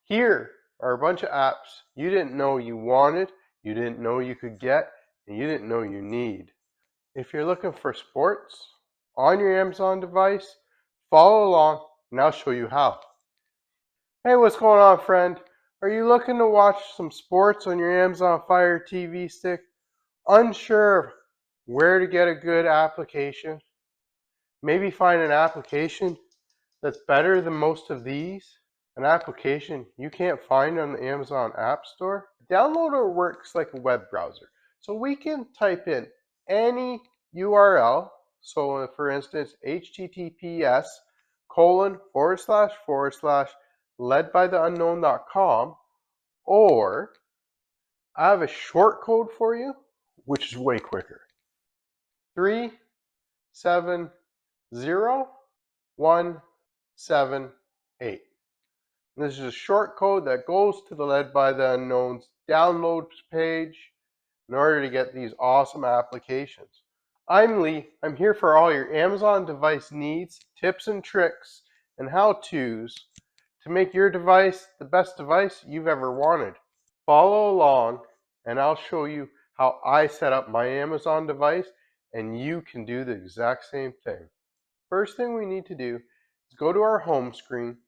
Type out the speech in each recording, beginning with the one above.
Here are a bunch of apps you didn't know you wanted, you didn't know you could get, and you didn't know you need. If you're looking for sports on your Amazon device, follow along and I'll show you how. Hey, what's going on, friend? Are you looking to watch some sports on your Amazon Fire TV stick? Unsure of where to get a good application? Maybe find an application that's better than most of these? An application you can't find on the Amazon App Store? Downloader works like a web browser. So we can type in any URL. So for instance, https://ledbytheunknown.com, or I have a short code for you, which is way quicker. 370178. This is a short code that goes to the Led by the Unknown's downloads page in order to get these awesome applications. I'm Lee. I'm here for all your Amazon device needs, tips and tricks, and how-tos to make your device the best device you've ever wanted. Follow along and I'll show you how I set up my Amazon device, and you can do the exact same thing. First thing we need to do is go to our home screen.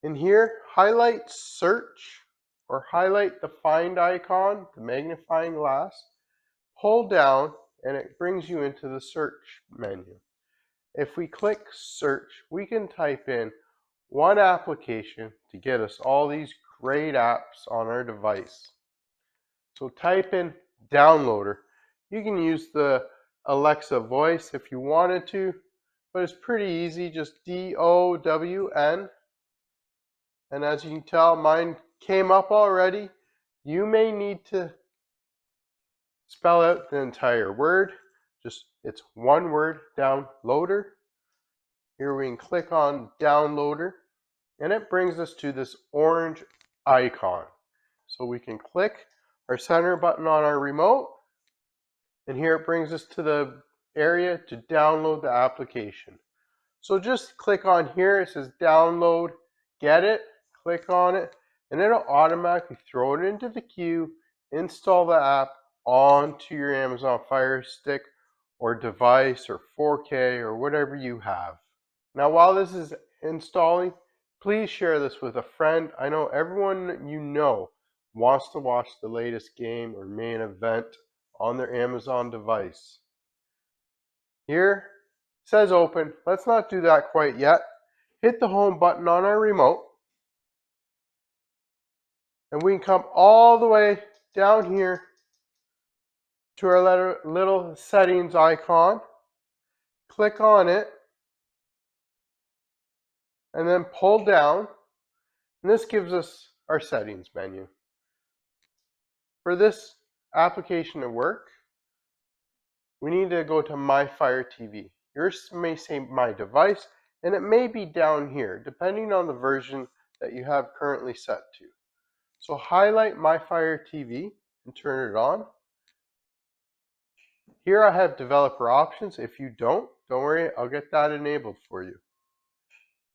In here, highlight search or highlight the find icon, the magnifying glass, pull down, and it brings you into the search menu. If we click search, we can type in one application to get us all these great apps on our device. So type in downloader. You can use the Alexa voice if you wanted to, but it's pretty easy, just DOWN. And as you can tell, mine came up already. You may need to spell out the entire word. It's one word, downloader. Here we can click on downloader, and it brings us to this orange icon. So we can click our center button on our remote, and here it brings us to the area to download the application. So just click on here, it says download, get it, click on it, and it'll automatically throw it into the queue, install the app onto your Amazon Fire Stick or device or 4K or whatever you have. Now while this is installing, please share this with a friend. I know everyone you know wants to watch the latest game or main event on their Amazon device. Here it says open. Let's not do that quite yet. Hit the home button on our remote, and we can come all the way down here to our little settings icon. Click on it, and then pull down, and this gives us our settings menu. For this application to work, we need to go to My Fire TV. Yours may say My Device, and it may be down here, depending on the version that you have currently set to. So highlight My Fire TV and turn it on. Here I have developer options. If you don't worry, I'll get that enabled for you.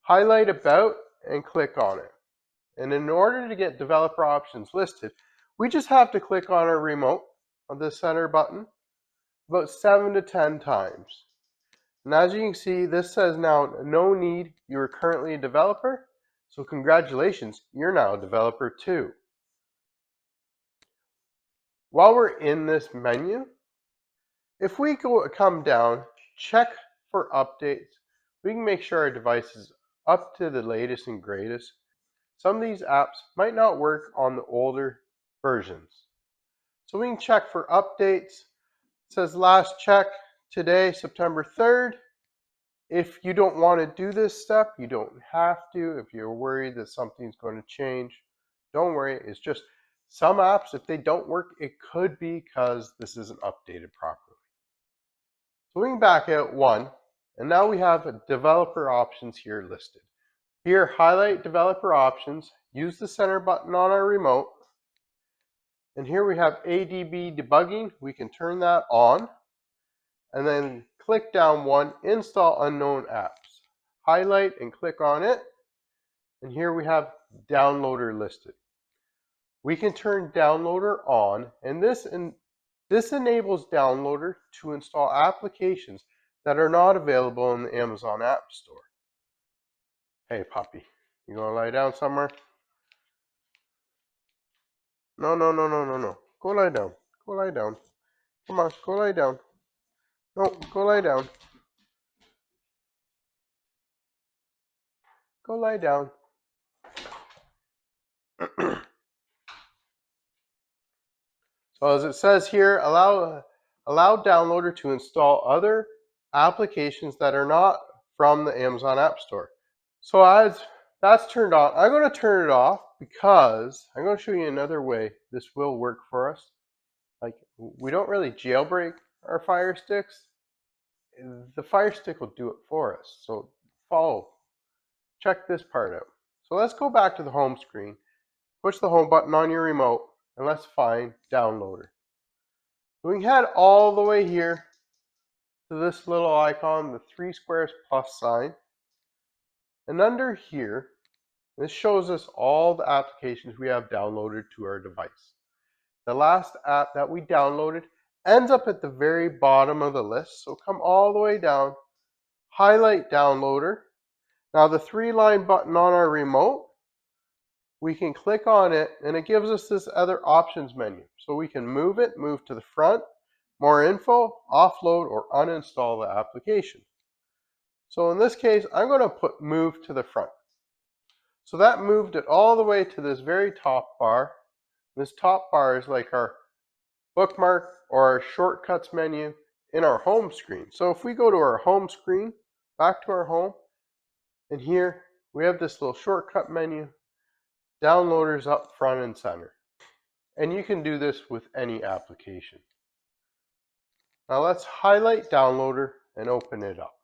Highlight About and click on it. And in order to get developer options listed, we just have to click on our remote on the center button about 7 to 10 times. And as you can see, this says now, no need, you are currently a developer. So congratulations, you're now a developer too. While we're in this menu, if we come down, check for updates, we can make sure our device is up to the latest and greatest. Some of these apps might not work on the older versions. So we can check for updates. It says last check today, September 3rd. If you don't want to do this step, you don't have to. If you're worried that something's going to change, don't worry. It's just some apps, if they don't work, it could be because this isn't updated properly. So we can back out one, and now we have developer options here listed. Here, highlight developer options, use the center button on our remote, and here we have ADB debugging. We can turn that on, and then click down one, install unknown apps. Highlight and click on it, and here we have downloader listed. We can turn downloader on, and this enables downloader to install applications that are not available in the Amazon App Store. Hey puppy, you gonna lie down somewhere? No. Go lie down. Go lie down. Come on, go lie down. No, go lie down. Go lie down. So as it says here, allow downloader to install other applications that are not from the Amazon App Store. So as that's turned on, I'm going to turn it off because I'm going to show you another way this will work for us. Like, we don't really jailbreak our Fire Sticks. The Fire Stick will do it for us. So check this part out. So let's go back to the home screen. Push the home button on your remote and let's find downloader. So we can head all the way here to this little icon, the 3 squares plus sign. And under here, this shows us all the applications we have downloaded to our device. The last app that we downloaded ends up at the very bottom of the list. So come all the way down, highlight downloader. Now the 3-line button on our remote, we can click on it and it gives us this other options menu. So we can move to the front, more info, offload, or uninstall the application. So in this case, I'm going to put move to the front. So that moved it all the way to this very top bar. This top bar is like our bookmark or our shortcuts menu in our home screen. So if we go to our home screen, back to our home, and here we have this little shortcut menu, downloaders up front and center. And you can do this with any application. Now let's highlight downloader and open it up.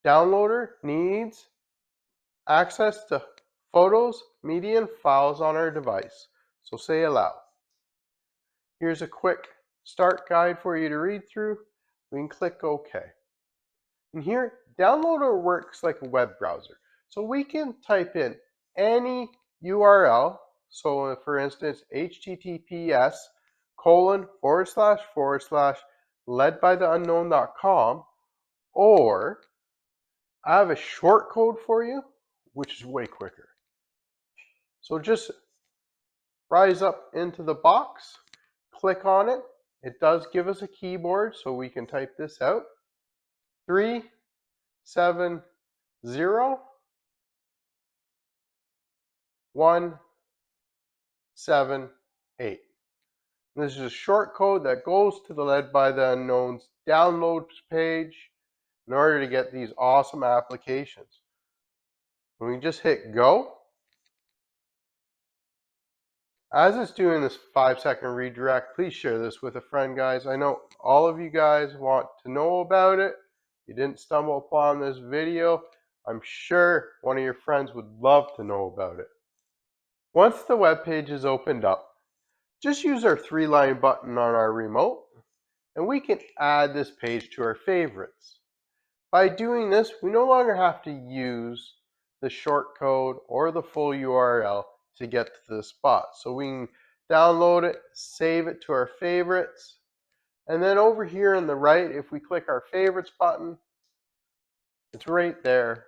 Downloader needs access to photos, media, and files on our device. So say allow. Here's a quick start guide for you to read through. We can click OK. And here, downloader works like a web browser. So we can type in any URL. So for instance, https://ledbytheunknown.com, or I have a short code for you, which is way quicker. So just rise up into the box, click on it. It does give us a keyboard, so we can type this out. 370178. This is a short code that goes to the Led by the Unknown's downloads page in order to get these awesome applications. When we just hit go, as it's doing this 5-second redirect, please share this with a friend, guys. I know all of you guys want to know about it. You didn't stumble upon this video. I'm sure one of your friends would love to know about it. Once the web page is opened up, just use our 3-line button on our remote, and we can add this page to our favorites. By doing this, we no longer have to use the short code or the full URL to get to the spot. So we can download it, save it to our favorites, and then over here on the right, if we click our favorites button, it's right there,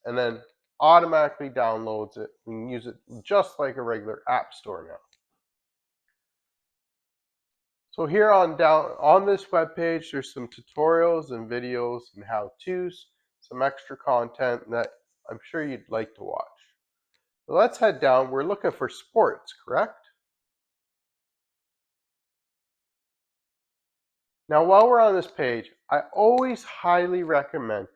and then automatically downloads it. We can use it just like a regular app store now. So here on this web page, there's some tutorials and videos and how-tos, some extra content that I'm sure you'd like to watch. So let's head down. We're looking for sports, correct? Now, while we're on this page, I always highly recommend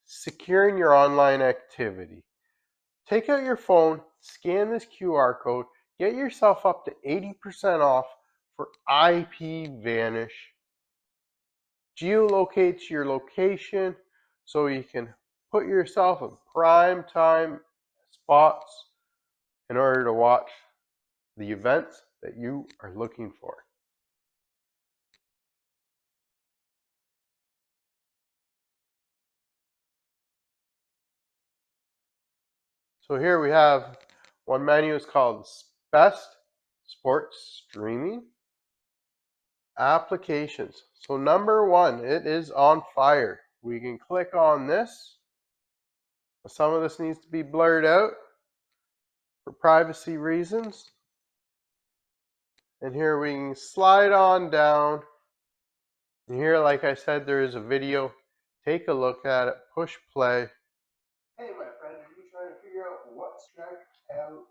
securing your online activity. Take out your phone, scan this QR code, get yourself up to 80% off for IP Vanish. Geolocates your location so you can put yourself in prime time spots in order to watch the events that you are looking for. So here we have one menu is called Best Sports Streaming Applications. So number one, it is on fire. We can click on this. Some of this needs to be blurred out for privacy reasons. And here we can slide on down. And here, like I said, there is a video. Take a look at it, push play. Hey, my friend, are you trying to figure out what's check out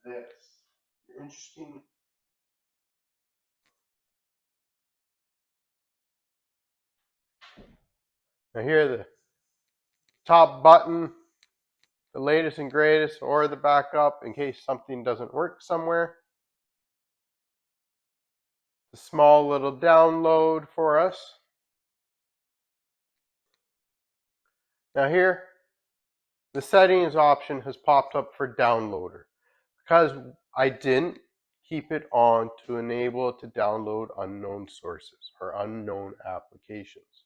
this? Interesting. Now here, the top button, the latest and greatest, or the backup in case something doesn't work somewhere. The small little download for us. Now here, the settings option has popped up for downloader because I didn't keep it on to enable it to download unknown sources or unknown applications.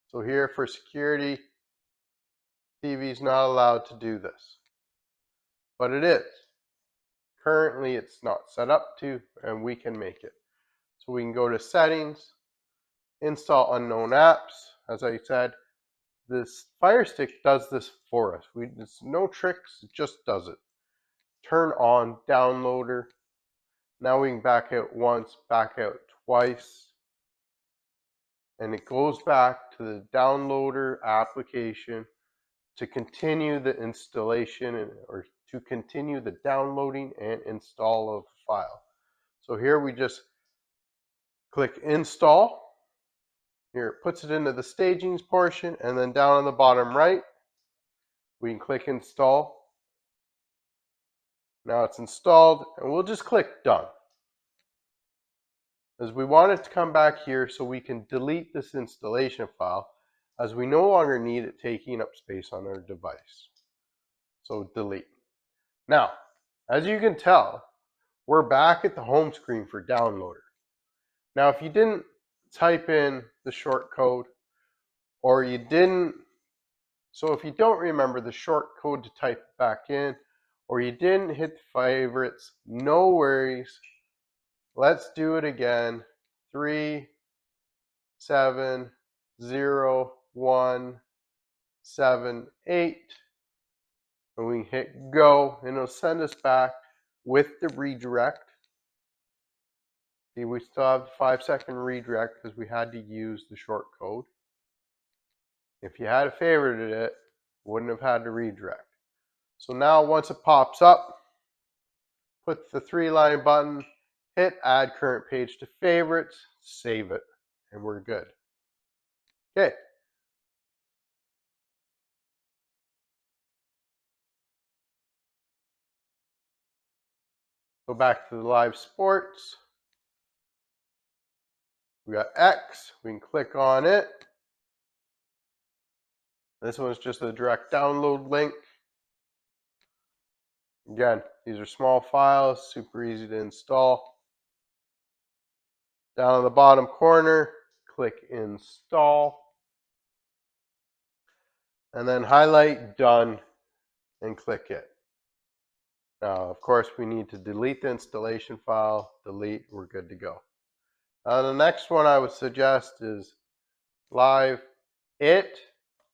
So here for security, TV is not allowed to do this, but it is. Currently, it's not set up to, and we can make it. So we can go to settings, install unknown apps. As I said, this Fire Stick does this for us. It's no tricks, it just does it. Turn on downloader. Now we can back out once, back out twice. And it goes back to the downloader application to continue the installation or to continue the downloading and install of the file. So here we just click install. Here it puts it into the stagings portion, and then down on the bottom right, we can click install. Now it's installed, and we'll just click done. As we want it to come back here so we can delete this installation file, as we no longer need it taking up space on our device. So delete. Now, as you can tell, we're back at the home screen for downloader. Now, if you didn't type in the short code, or you didn't, so if you don't remember the short code to type back in, or you didn't hit the favorites, no worries. Let's do it again. 3, 7, 0, 1, 7, 8. And we hit go, and it'll send us back with the redirect. See, we still have the 5-second redirect because we had to use the short code. If you had favorited it, wouldn't have had to redirect. So now once it pops up, put the 3-line button, hit add current page to favorites, save it, and we're good. Okay. Go back to the live sports. We got X, we can click on it. This one's just a direct download link. Again, these are small files, super easy to install. Down in the bottom corner, click install. And then highlight done and click it. Now, of course, we need to delete the installation file. Delete, we're good to go. The next one I would suggest is live it.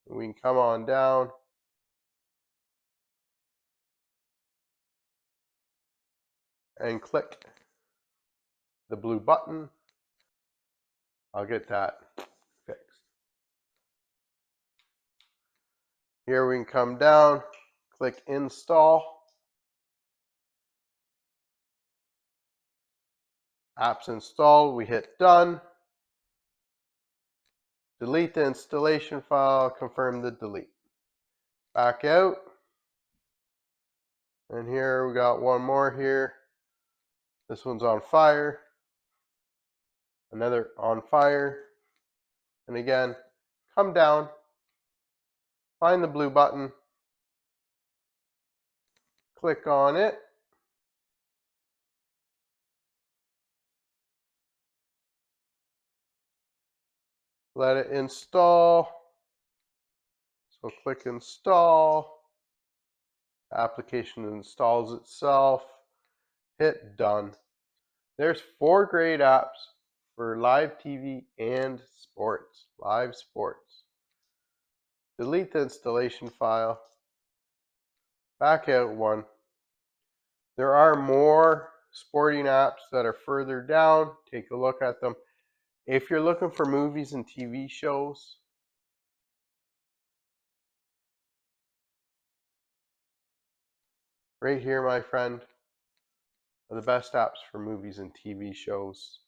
We can come on down. And click the blue button. I'll get that fixed. Here we can come down, click install. Apps installed, we hit done. Delete the installation file, confirm the delete. Back out. And here we got one more here. This one's on fire. Another on fire. And again, come down, find the blue button, click on it. Let it install. So click install. Application installs itself. Hit done. There's 4 great apps for live TV and sports. Live sports. Delete the installation file. Back out one. There are more sporting apps that are further down. Take a look at them. If you're looking for movies and TV shows, right here, my friend, are the best apps for movies and TV shows.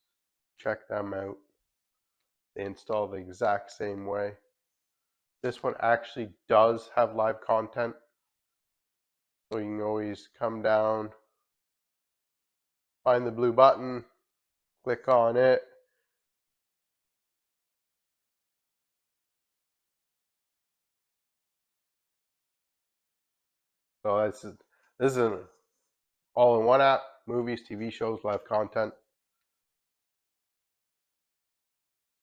Check them out. They install the exact same way. This one actually does have live content. So you can always come down, find the blue button, click on it. So this is an all-in-one app, movies, TV shows, live content.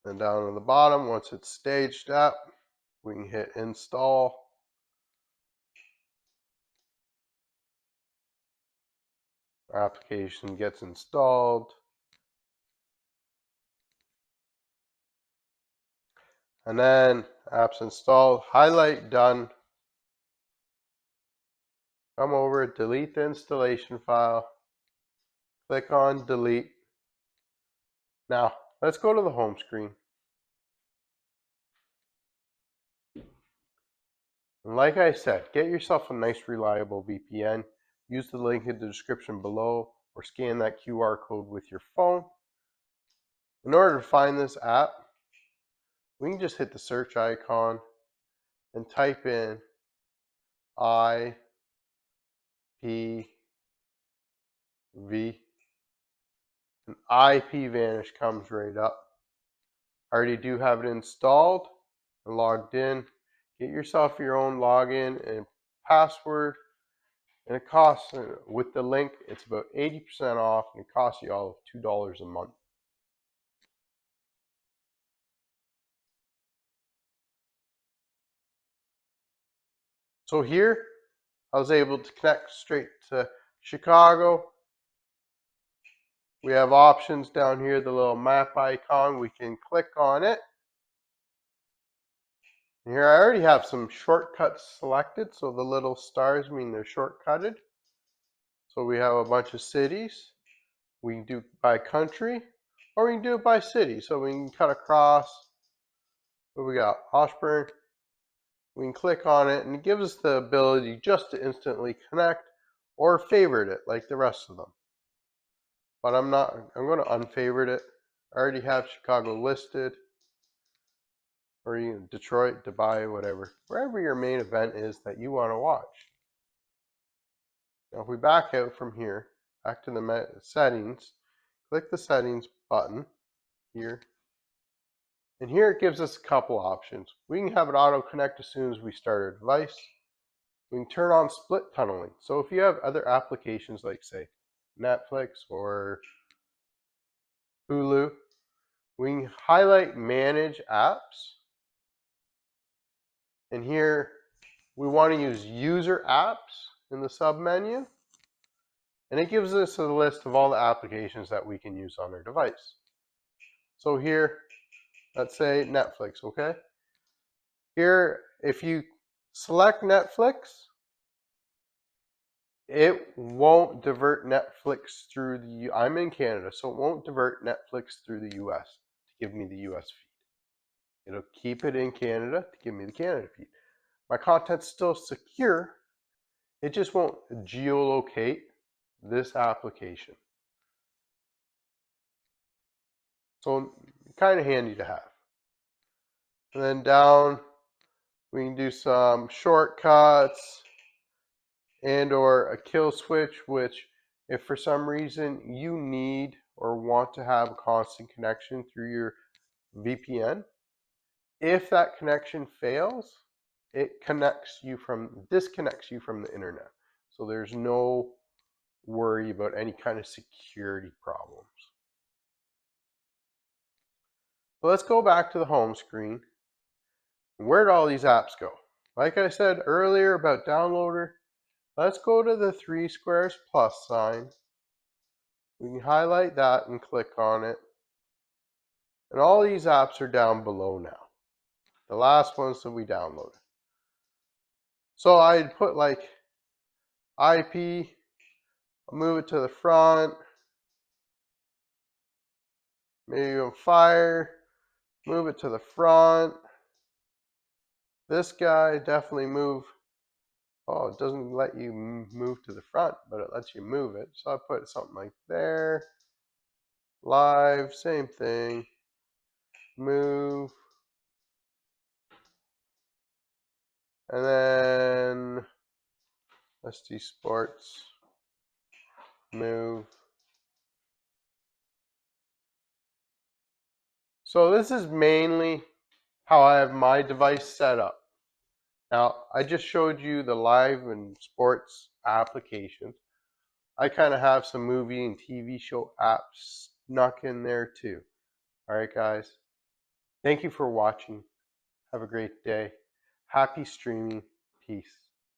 And down on the bottom, once it's staged up, we can hit install. Our application gets installed. And then apps installed, highlight done. Come over, delete the installation file. Click on delete. Now, let's go to the home screen. And like I said, get yourself a nice reliable VPN. Use the link in the description below or scan that QR code with your phone. In order to find this app, we can just hit the search icon and type in IPV. And IPVanish comes right up. I already do have it installed and logged in. Get yourself your own login and password. And it costs, with the link, it's about 80% off, and it costs you all of $2 a month. So here, I was able to connect straight to Chicago. We have options down here, the little map icon. We can click on it. And here I already have some shortcuts selected, so the little stars mean they're shortcutted. So we have a bunch of cities. We can do by country, or we can do it by city. So we can cut across. What we got? Washburn. We can click on it, and it gives us the ability just to instantly connect or favorite it like the rest of them. But I'm going to unfavorite it. I already have Chicago listed, or even Detroit, Dubai, whatever. Wherever your main event is that you want to watch. Now if we back out from here, back to the settings, click the settings button here. And here it gives us a couple options. We can have it auto connect as soon as we start our device. We can turn on split tunneling. So if you have other applications like, say, Netflix or Hulu, we can highlight manage apps. And here we want to use user apps in the sub menu. And it gives us a list of all the applications that we can use on our device. So here, let's say Netflix, okay? Here, if you select Netflix, it won't divert Netflix through the, I'm in Canada, so it won't divert Netflix through the US to give me the US feed. It'll keep it in Canada to give me the Canada feed. My content's still secure, it just won't geolocate this application. So kind of handy to have. And then down, we can do some shortcuts and or a kill switch, which if for some reason you need or want to have a constant connection through your VPN, if that connection fails, it disconnects you from the internet. So there's no worry about any kind of security problems. So let's go back to the home screen. Where did all these apps go? Like I said earlier about Downloader, Let's go to the 3 squares plus sign. We can highlight that and click on it. And all these apps are down below now. The last ones that we downloaded. So I'd put like IP, I'll move it to the front, maybe on fire, move it to the front. This guy definitely move. Oh, it doesn't let you move to the front, but it lets you move it. So I put something like there. Live, same thing. Move. And then let's do sports. Move. So this is mainly how I have my device set up. Now, I just showed you the live and sports applications. I kind of have some movie and TV show apps snuck in there too. All right, guys. Thank you for watching. Have a great day. Happy streaming. Peace.